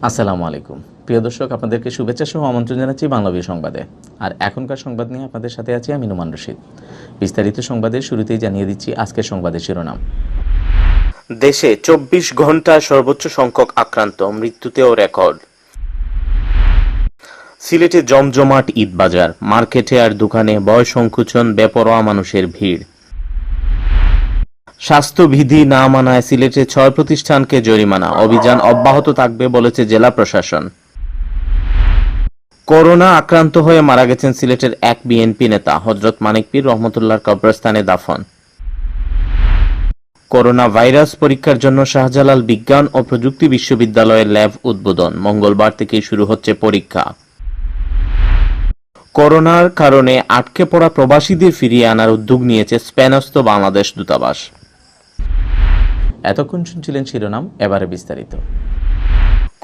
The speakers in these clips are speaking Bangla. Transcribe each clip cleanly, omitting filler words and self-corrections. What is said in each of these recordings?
আসসালামু আলাইকুম প্রিয় দর্শক, আপনাদেরকে শুভেচ্ছা সহ আমন্ত্রণ জানাচ্ছি বাংলাদেশ সংবাদে। আর এখনকার সংবাদ নিয়ে আপনাদের সাথে আছি আমি নুমান রশিদ। বিস্তারিত সংবাদের শুরুতেই জানিয়ে দিচ্ছি আজকের সংবাদের শিরোনাম। দেশে 24 ঘন্টায় সর্বোচ্চ সংখ্যক আক্রান্ত, মৃত্যুতেও রেকর্ড। সিলেটে জমজমাট ঈদ বাজার, মার্কেটে আর দোকানে বয় সংকুচন, বেপরোয়া মানুষের ভিড়। স্বাস্থ্যবিধি না মানায় সিলেটে 6 প্রতিষ্ঠানকে জরিমানা, অভিযান অব্যাহত থাকবে বলেছে জেলা প্রশাসন। করোনা আক্রান্ত হয়ে মারা গেছেন সিলেটের এক বিএনপি নেতা, হযরত মানিক পীর রহমতুল্লাহর কবরস্থানে দাফন। করোনা ভাইরাস পরীক্ষার জন্য শাহজালাল বিজ্ঞান ও প্রযুক্তি বিশ্ববিদ্যালয়ের ল্যাব উদ্বোধন, মঙ্গলবার থেকেই শুরু হচ্ছে পরীক্ষা। করোনার কারণে আটকে পড়া প্রবাসীদের ফিরিয়ে আনার উদ্যোগ নিয়েছে স্পেনস্থ বাংলাদেশ দূতাবাস। এতক্ষণ শুনছিলেন শিরোনাম, এবারে বিস্তারিত।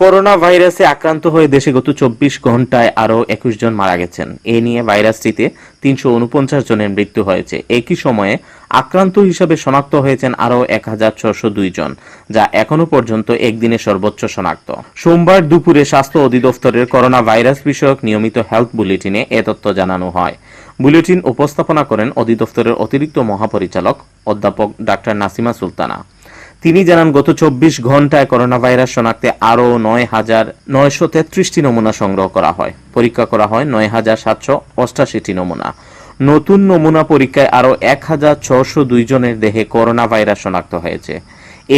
করোনা ভাইরাসে আক্রান্ত হয়ে দেশে গত 24 ঘন্টায় আরও 21 জন মারা গেছেন। এ নিয়ে ভাইরাসটিতে 349 জনের মৃত্যু হয়েছে। একই সময়ে আক্রান্ত হিসেবে শনাক্ত হয়েছেন আরও 1602 জন, যা এখনো পর্যন্ত একদিনে সর্বোচ্চ শনাক্ত। সোমবার দুপুরে স্বাস্থ্য অধিদপ্তরের করোনা ভাইরাস বিষয়ক নিয়মিত হেলথ বুলেটিনে এ তথ্য জানানো হয়। বুলেটিন উপস্থাপনা করেন অধিদপ্তরের অতিরিক্ত মহাপরিচালক অধ্যাপক ডাক্তার নাসিমা সুলতানা। তিনি জানান, গত 24 ঘন্টায় করোনা ভাইরাস শনাক্তে আরও 9,933টি নমুনা সংগ্রহ করা হয়। পরীক্ষা করা হয় 9,788টি নমুনা। নতুন নমুনা পরীক্ষায় আরও 1,602 জনের দেহে করোনা ভাইরাস শনাক্ত হয়েছে।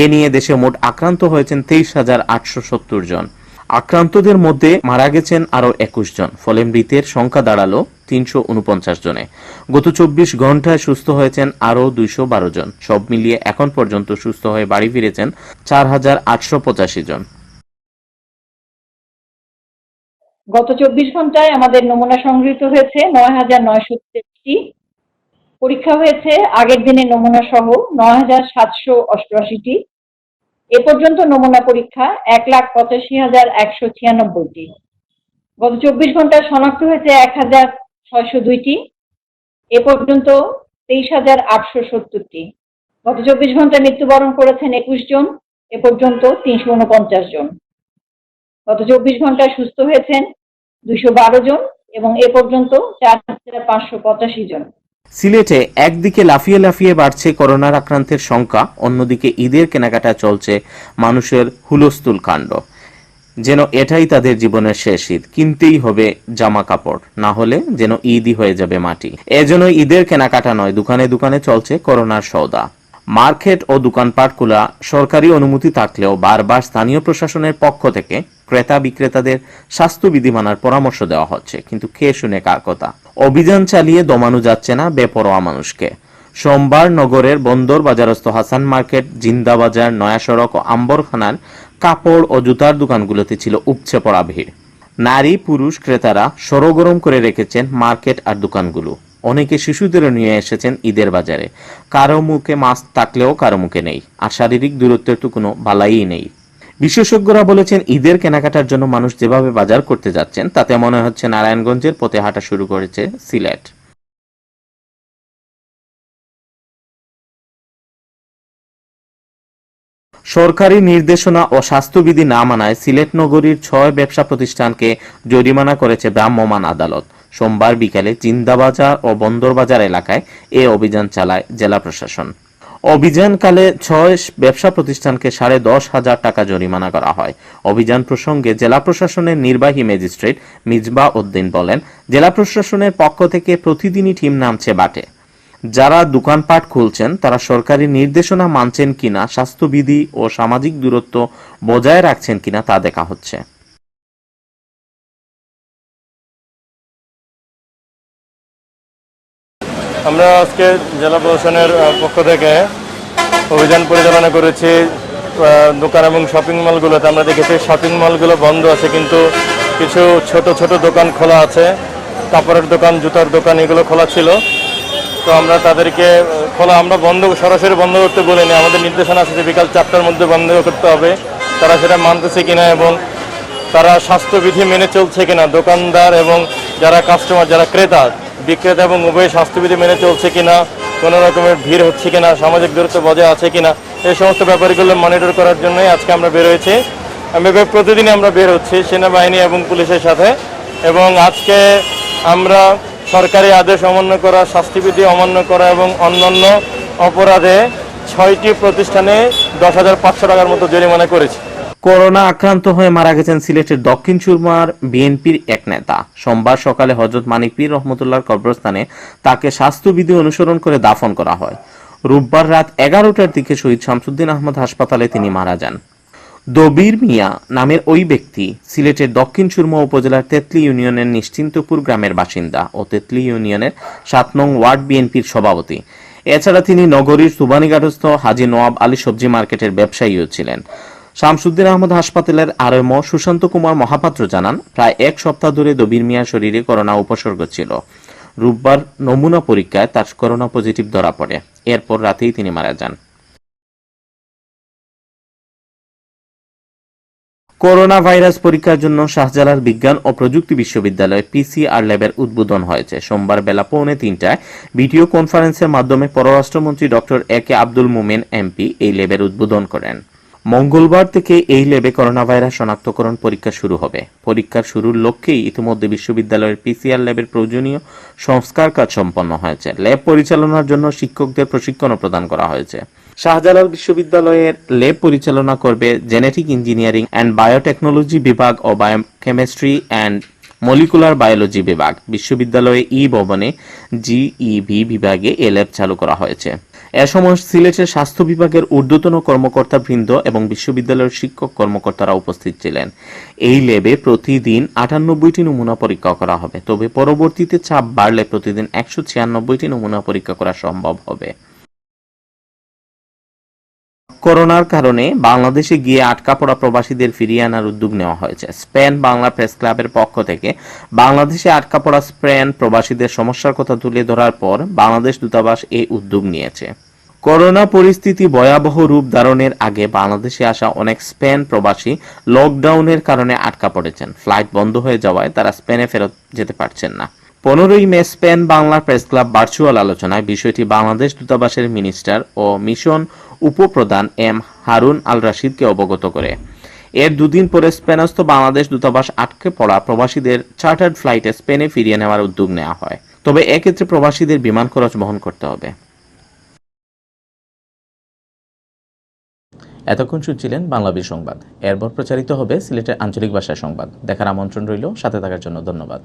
এ নিয়ে দেশে মোট আক্রান্ত হয়েছেন 23,870 জন। আক্রান্তদের মধ্যে মারা গেছেন আরও 21 জন, ফলে মৃতের সংখ্যা দাঁড়ালো 349 জনে। গত 24 ঘন্টায় সুস্থ হয়েছেন আরও 212 জন। সব মিলিয়ে এখন পর্যন্ত সুস্থ হয়ে বাড়ি ফিরেছেন 4,885 জন। গত 24 ঘন্টায় আমাদের নমুনা সংগৃহীত হয়েছে 9,963টি। পরীক্ষা হয়েছে আগের দিনের নমুনা সহ 9,788টি। এ পর্যন্ত নমুনা পরীক্ষা 1,85,196টি। গত 24 ঘন্টায় শনাক্ত হয়েছে 1,602টি। এ পর্যন্ত 23,870টি। গত 24 ঘন্টায় মৃত্যুবরণ করেছেন 21 জন। এ পর্যন্ত 349 জন। গত 24 ঘন্টায় সুস্থ হয়েছেন 212 জন এবং এ পর্যন্ত 4,585 জন। সিলেটে একদিকে লাফিয়ে লাফিয়ে বাড়ছে করোনার আক্রান্তের সংখ্যা, অন্যদিকে ঈদের কেনাকাটা চলছে মানুষের হুলস্থুল কাণ্ড। যেন এটাই তাদের জীবনের শেষ ঈদ, কিনতেই হবে জামা কাপড়, না হলে যেন ঈদই হয়ে যাবে মাটি। এজন্য ঈদের কেনাকাটা নয়, দোকানে দোকানে চলছে করোনার সওদা। মার্কেট ও দোকানপাট খোলা সরকারি অনুমতি থাকলেও বারবার স্থানীয় প্রশাসনের পক্ষ থেকে ক্রেতা বিক্রেতাদের স্বাস্থ্যবিধি মানার পরামর্শ দেওয়া হচ্ছে, কিন্তু কে শুনে কার কথা? অভিযান চালিয়ে দমানো যাচ্ছে না বেপরোয়া মানুষকে। সোমবার নগরের বন্দর বাজারস্থ হাসান মার্কেট, জিন্দা বাজার, নয়া সড়ক ও আম্বরখানার কাপড় ও জুতার দোকানগুলোতে ছিল উপচে পড়া ভিড়। নারী পুরুষ ক্রেতারা সরগরম করে রেখেছেন মার্কেট আর দোকানগুলো। অনেকে শিশুদেরও নিয়ে এসেছেন ঈদের বাজারে। কারো মুখে মাস্ক থাকলেও কারো মুখে নেই, আর শারীরিক দূরত্বের তো কোনো বালাই নেই। বিশেষজ্ঞরা বলেছেন, ঈদের কেনাকাটার জন্য মানুষ যেভাবে বাজার করতে যাচ্ছেন তাতে মনে হচ্ছে নারায়ণগঞ্জের পথে হাঁটা শুরু করেছে সিলেট। সরকারি নির্দেশনা ও স্বাস্থ্যবিধি না মানায় সিলেট নগরীর 6 ব্যবসা প্রতিষ্ঠানকে জরিমানা করেছে ভ্রাম্যমাণ আদালত। সোমবার বিকালে জিন্দাবাজার ও বন্দরবাজার এলাকায় এ অভিযান চালায় জেলা প্রশাসন। অভিযানকালে 6 ব্যবসা প্রতিষ্ঠানকে 10,500 টাকা জরিমানা করা হয়। অভিযান প্রসঙ্গে জেলা প্রশাসনের নির্বাহী ম্যাজিস্ট্রেট মিজবাহ উদ্দিন বলেন, জেলা প্রশাসনের পক্ষ থেকে প্রতিদিনই টিম নামছে বাটে। যারা দোকানপাট খুলছেন তারা সরকারি নির্দেশনা মানছেন কিনা, স্বাস্থ্যবিধি ও সামাজিক দূরত্ব বজায় রাখছেন কিনা তা দেখা হচ্ছে। আমরা আজকে জেলা প্রশাসনের পক্ষ থেকে অভিযান পরিচালনা করেছি দোকান এবং শপিং মলগুলোতে। আমরা দেখেছি শপিং মলগুলো বন্ধ আছে, কিন্তু কিছু ছোট ছোট দোকান খোলা আছে। কাপড়ের দোকান, জুতার দোকান এগুলো খোলা ছিল। তো আমরা তাদেরকে আমরা সরাসরি বন্ধ করতে বলিনি। আমাদের নির্দেশনা আছে যে বিকাল 4টার মধ্যে বন্ধ করতে হবে। তারা সেটা মানতেছে কিনা এবং তারা স্বাস্থ্যবিধি মেনে চলছে কিনা, দোকানদার এবং যারা কাস্টমার, যারা ক্রেতা বিক্রেতা এবং উভয় স্বাস্থ্যবিধি মেনে চলছে কিনা, কোনো রকমের ভিড় হচ্ছে কিনা, সামাজিক দূরত্ব বজায় আছে কিনা, এই সমস্ত ব্যাপারগুলো মনিটর করার জন্যই আজকে আমরা বের হয়েছি। আমি প্রতিদিনই আমরা বের হচ্ছি সেনাবাহিনী এবং পুলিশের সাথে, এবং আজকে আমরা সরকারি আদেশ অমান্য করা, শাস্তিবিধি অমান্য করা এবং অন্যান্য অপরাধে 6টি প্রতিষ্ঠানে 10,500 টাকার মতো জরিমানা করেছি। করোনা আক্রান্ত হয়ে মারা গেছেন সিলেটের দক্ষিণ সুরমার বিএনপির এক নেতা। সোমবার সকালে হযরত মানিক পীর রহমতুল্লাহর কবরস্থানে তাকে স্বাস্থ্যবিধি অনুসরণ করে দাফন করা হয়। রোববার রাত 11টার দিকে শহীদ শামসুদ্দিন আহমদ হাসপাতালে তিনি মারা যান। দবির মিয়া নামের ওই ব্যক্তি সিলেটের দক্ষিণ সুরমা উপজেলার তেতলি ইউনিয়নের নিশ্চিন্তপুর গ্রামের বাসিন্দা ও তেতলি ইউনিয়নের 7 নং ওয়ার্ড বিএনপির সভাপতি। এছাড়া তিনি নগরীর সুবানীঘাটস্থ হাজী নওয়াব আলী সবজি মার্কেটের ব্যবসায়ীও ছিলেন। শামসুদ্দিন আহমদ হাসপাতালের আরএমও সুশান্ত কুমার মহাপাত্র জানান, প্রায় এক সপ্তাহ ধরে দবির মিয়ার শরীরে করোনা উপসর্গ ছিল। রোববার নমুনা পরীক্ষায় তার করোনা পজিটিভ ধরা পড়ে। এরপর রাতেই তিনি মারা যান। করোনা ভাইরাস পরীক্ষার জন্য শাহজালাল বিজ্ঞান ও প্রযুক্তি বিশ্ববিদ্যালয়ে পিসিআর ল্যাবের উদ্বোধন হয়েছে। সোমবার বেলা 2:45টায় ভিডিও কনফারেন্সের মাধ্যমে পররাষ্ট্রমন্ত্রী doctor A K Abdul Momen MP এই ল্যাবের উদ্বোধন করেন। মঙ্গলবার থেকে এই ল্যাবে করোনা ভাইরাস শনাক্তকরণ পরীক্ষা শুরু হবে। পরীক্ষার শুরুর লক্ষ্যেই ইতিমধ্যে বিশ্ববিদ্যালয়ের পিসিআর ল্যাবের প্রয়োজনীয় সংস্কার কাজ সম্পন্ন হয়েছে। ল্যাব পরিচালনার জন্য শিক্ষকদের প্রশিক্ষণও প্রদান করা হয়েছে। শাহজালাল বিশ্ববিদ্যালয়ের ল্যাব পরিচালনা করবে জেনেটিক ইঞ্জিনিয়ারিং অ্যান্ড বায়োটেকনোলজি বিভাগ ও বায়োকেমিস্ট্রি অ্যান্ড মলিকুলার বায়োলজি বিভাগ। বিশ্ববিদ্যালয়ে ই ভবনে জিইবি বিভাগে এ ল্যাব চালু করা হয়েছে। এ সময় সিলেটের স্বাস্থ্য বিভাগের ঊর্ধ্বতন কর্মকর্তাবৃন্দ এবং বিশ্ববিদ্যালয়ের শিক্ষক কর্মকর্তারা উপস্থিত ছিলেন। এই ল্যাবে প্রতিদিন 98টি নমুনা পরীক্ষা করা হবে, তবে পরবর্তীতে চাপ বাড়লে প্রতিদিন 196টি নমুনা পরীক্ষা করা সম্ভব হবে। করোনার কারণে বাংলাদেশে গিয়ে আটকা পড়া প্রবাসীদের ফিরিয়ে আনার উদ্যোগ নেওয়া হয়েছে। স্পেন বাংলা প্রেস ক্লাবের পক্ষ থেকে বাংলাদেশে আটকা পড়া স্পেন প্রবাসীদের সমস্যার কথা তুলে ধরার পর বাংলাদেশ দূতাবাস এই উদ্যোগ নিয়েছে। করোনা পরিস্থিতি ভয়াবহ রূপ ধারণের আগে বাংলাদেশে আসা অনেক স্পেন প্রবাসী লকডাউনের কারণে আটকা পড়েছেন। ফ্লাইট বন্ধ হয়ে যাওয়ায় তারা স্পেনে ফেরত যেতে পারছেন না। 15ই May Spain Bangla press club virtual আলোচনায় বিষয়টি বাংলাদেশ দূতাবাসের মিনিস্টার ও মিশন উপপ্রধান এম হারুন আল রাশিদকে অবগত করে। এর দুদিন পরে স্পেনস্থ বাংলাদেশ দূতাবাস আটকে পড়া প্রবাসীদের চার্টার্ড ফ্লাইটে স্পেনে ফিরিয়ে নেওয়ার উদ্যোগ নেওয়া হয়। তবে এক্ষেত্রে প্রবাসীদের বিমান খরচ বহন করতে হবে। এতক্ষণ শুনছিলেন বাংলাদেশ সংবাদ। এরপর প্রচারিত হবে সিলেটের আঞ্চলিক ভাষায় সংবাদ। দেখার আমন্ত্রণ রইল। সাথে থাকার জন্য ধন্যবাদ।